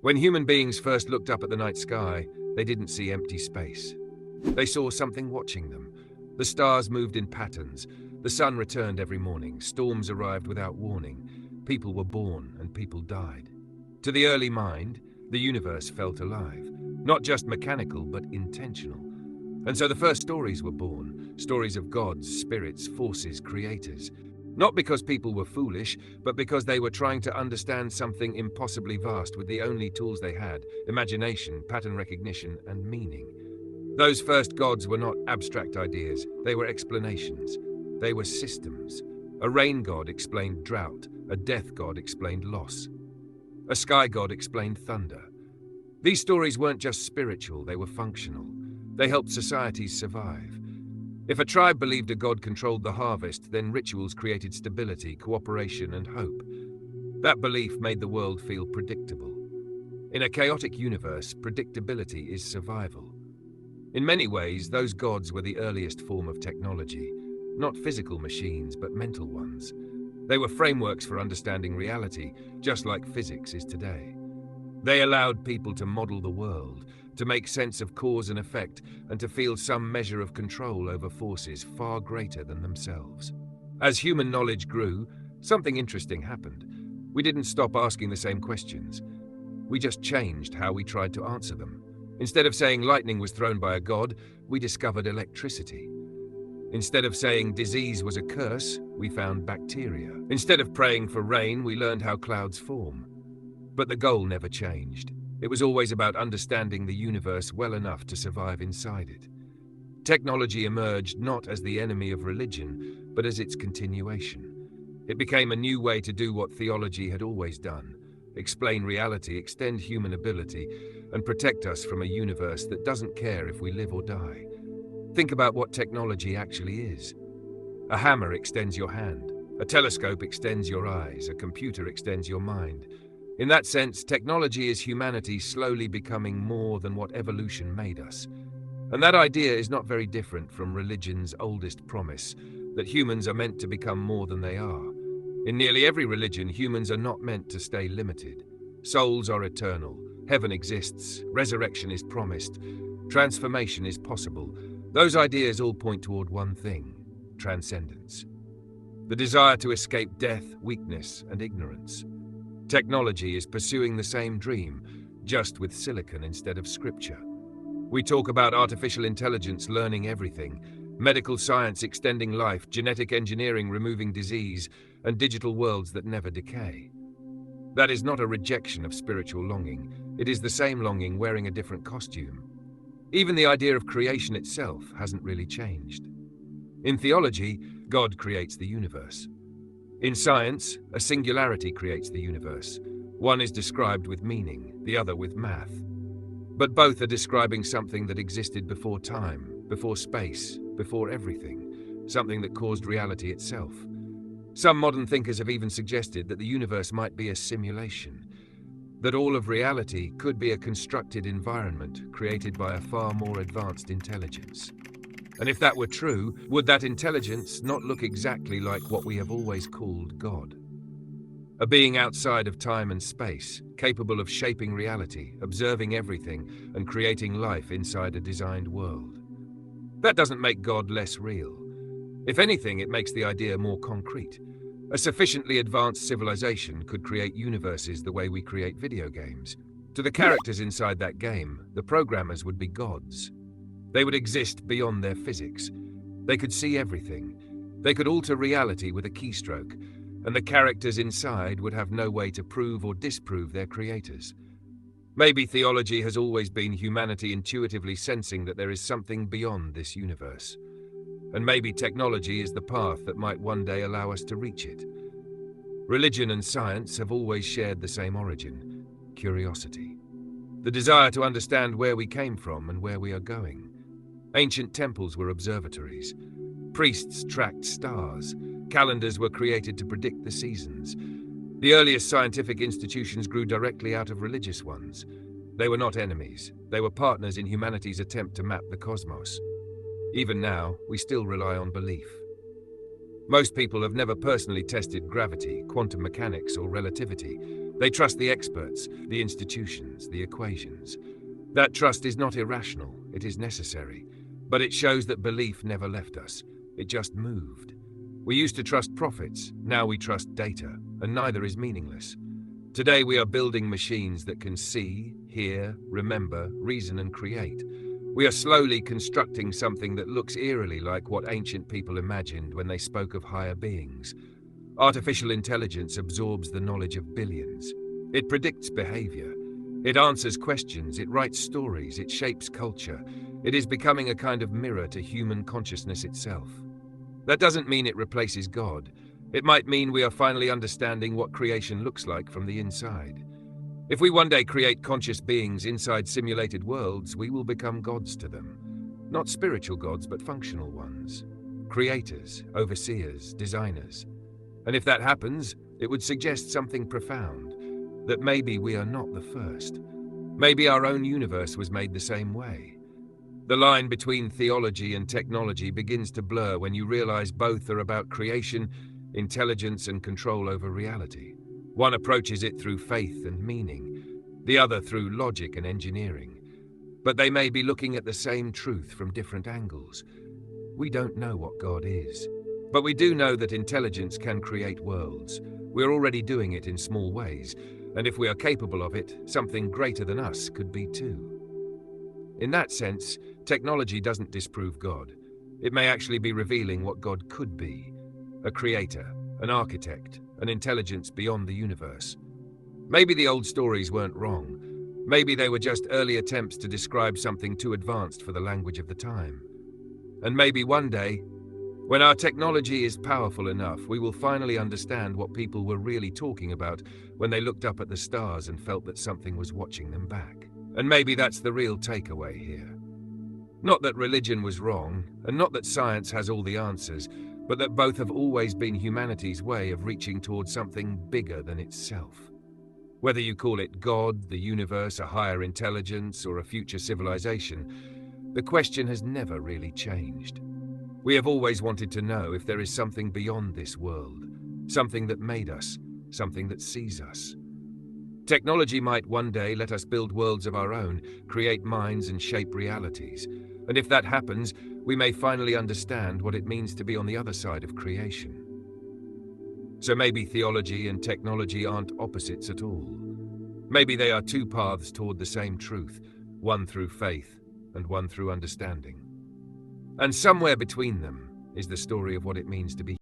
When human beings first looked up at the night sky, they didn't see empty space. They saw something watching them. The stars moved in patterns. The sun returned every morning. Storms arrived without warning. People were born and people died. To the early mind, the universe felt alive. Not just mechanical, but intentional. And so the first stories were born. Stories of gods, spirits, forces, creators. Not because people were foolish, but because they were trying to understand something impossibly vast with the only tools they had: imagination, pattern recognition, and meaning. Those first gods were not abstract ideas, they were explanations. They were systems. A rain god explained drought, a death god explained loss. A sky god explained thunder. These stories weren't just spiritual, they were functional. They helped societies survive. If a tribe believed a god controlled the harvest, then rituals created stability, cooperation, and hope. That belief made the world feel predictable. In a chaotic universe, predictability is survival. In many ways, those gods were the earliest form of technology, not physical machines, but mental ones. They were frameworks for understanding reality, just like physics is today. They allowed people to model the world, to make sense of cause and effect, and to feel some measure of control over forces far greater than themselves. As human knowledge grew, something interesting happened. We didn't stop asking the same questions. We just changed how we tried to answer them. Instead of saying lightning was thrown by a god, we discovered electricity. Instead of saying disease was a curse, we found bacteria. Instead of praying for rain, we learned how clouds form. But the goal never changed. It was always about understanding the universe well enough to survive inside it. Technology emerged not as the enemy of religion, but as its continuation. It became a new way to do what theology had always done: explain reality, extend human ability, and protect us from a universe that doesn't care if we live or die. Think about what technology actually is. A hammer extends your hand. A telescope extends your eyes. A computer extends your mind. In that sense, technology is humanity slowly becoming more than what evolution made us. And that idea is not very different from religion's oldest promise, that humans are meant to become more than they are. In nearly every religion, humans are not meant to stay limited. Souls are eternal. Heaven exists. Resurrection is promised. Transformation is possible. Those ideas all point toward one thing: transcendence. The desire to escape death, weakness, and ignorance. Technology is pursuing the same dream, just with silicon instead of scripture. We talk about artificial intelligence learning everything, medical science extending life, genetic engineering removing disease, and digital worlds that never decay. That is not a rejection of spiritual longing. It is the same longing wearing a different costume. Even the idea of creation itself hasn't really changed. In theology, God creates the universe. In science, a singularity creates the universe. One is described with meaning, the other with math. But both are describing something that existed before time, before space, before everything, something that caused reality itself. Some modern thinkers have even suggested that the universe might be a simulation, that all of reality could be a constructed environment created by a far more advanced intelligence. And if that were true, would that intelligence not look exactly like what we have always called God? A being outside of time and space, capable of shaping reality, observing everything, and creating life inside a designed world. That doesn't make God less real. If anything, it makes the idea more concrete. A sufficiently advanced civilization could create universes the way we create video games. To the characters inside that game, the programmers would be gods. They would exist beyond their physics. They could see everything. They could alter reality with a keystroke, and the characters inside would have no way to prove or disprove their creators. Maybe theology has always been humanity intuitively sensing that there is something beyond this universe. And maybe technology is the path that might one day allow us to reach it. Religion and science have always shared the same origin: curiosity. The desire to understand where we came from and where we are going. Ancient temples were observatories. Priests tracked stars. Calendars were created to predict the seasons. The earliest scientific institutions grew directly out of religious ones. They were not enemies. They were partners in humanity's attempt to map the cosmos. Even now, we still rely on belief. Most people have never personally tested gravity, quantum mechanics, or relativity, They trust the experts, the institutions, the equations. That trust is not irrational, it is necessary. But it shows that belief never left us. It just moved. We used to trust prophets, now we trust data, and neither is meaningless. Today we are building machines that can see, hear, remember, reason and create. We are slowly constructing something that looks eerily like what ancient people imagined when they spoke of higher beings. Artificial intelligence absorbs the knowledge of billions. It predicts behavior. It answers questions, it writes stories, it shapes culture. It is becoming a kind of mirror to human consciousness itself. That doesn't mean it replaces God. It might mean we are finally understanding what creation looks like from the inside. If we one day create conscious beings inside simulated worlds, we will become gods to them. Not spiritual gods, but functional ones. Creators, overseers, designers. And if that happens, it would suggest something profound, that maybe we are not the first. Maybe our own universe was made the same way. The line between theology and technology begins to blur when you realize both are about creation, intelligence, and control over reality. One approaches it through faith and meaning, the other through logic and engineering. But they may be looking at the same truth from different angles. We don't know what God is. But we do know that intelligence can create worlds. We're already doing it in small ways, and if we are capable of it, something greater than us could be too. In that sense, technology doesn't disprove God. It may actually be revealing what God could be: a creator, an architect, an intelligence beyond the universe. Maybe the old stories weren't wrong. Maybe they were just early attempts to describe something too advanced for the language of the time. And maybe one day, when our technology is powerful enough, we will finally understand what people were really talking about when they looked up at the stars and felt that something was watching them back. And maybe that's the real takeaway here. Not that religion was wrong, and not that science has all the answers, but that both have always been humanity's way of reaching towards something bigger than itself. Whether you call it God, the universe, a higher intelligence, or a future civilization, the question has never really changed. We have always wanted to know if there is something beyond this world, something that made us, something that sees us. Technology might one day let us build worlds of our own, create minds and shape realities. And if that happens, we may finally understand what it means to be on the other side of creation. So maybe theology and technology aren't opposites at all. Maybe they are two paths toward the same truth, one through faith and one through understanding. And somewhere between them is the story of what it means to be